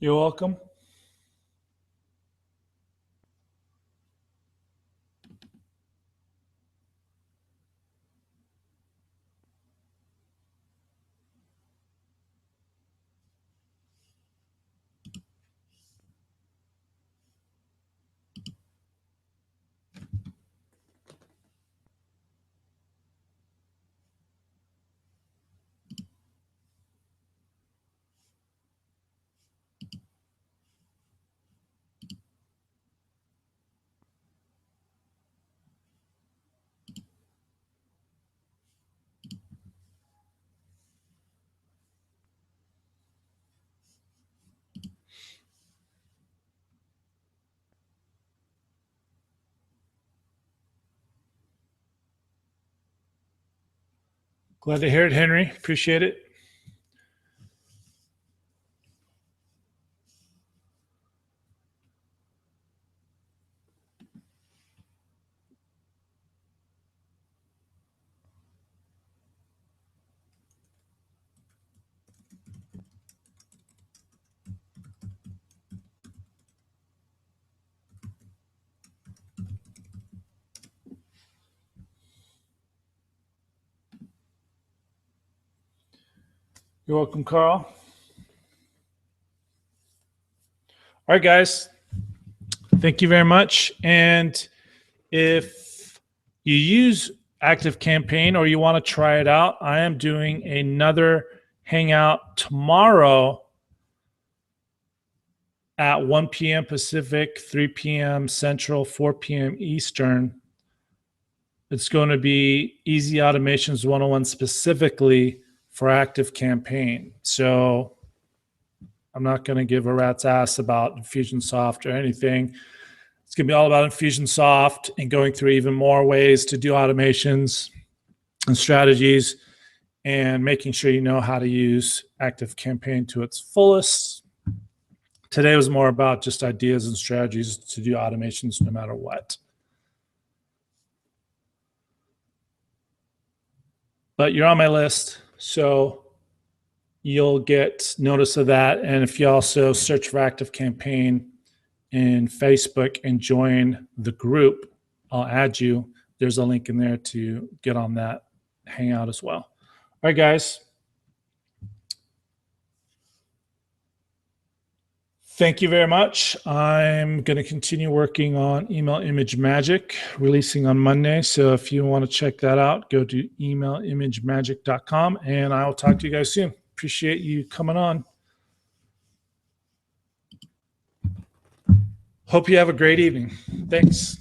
You're welcome. Glad to hear it, Henry. Appreciate it. You're welcome, Carl. All right, guys. Thank you very much. And if you use ActiveCampaign or you want to try it out, I am doing another hangout tomorrow at 1 p.m. Pacific, 3 p.m. Central, 4 p.m. Eastern. It's going to be Easy Automations 101 specifically for ActiveCampaign. So I'm not going to give a rat's ass about Infusionsoft or anything. It's going to be all about Infusionsoft and going through even more ways to do automations and strategies and making sure you know how to use ActiveCampaign to its fullest. Today was more about just ideas and strategies to do automations no matter what. But you're on my list, so you'll get notice of that. And if you also search for ActiveCampaign in Facebook and join the group, I'll add you. There's a link in there to get on that hangout as well. All right, guys. Thank you very much. I'm going to continue working on Email Image Magic, releasing on Monday. So if you want to check that out, go to emailimagemagik.com, and I will talk to you guys soon. Appreciate you coming on. Hope you have a great evening. Thanks.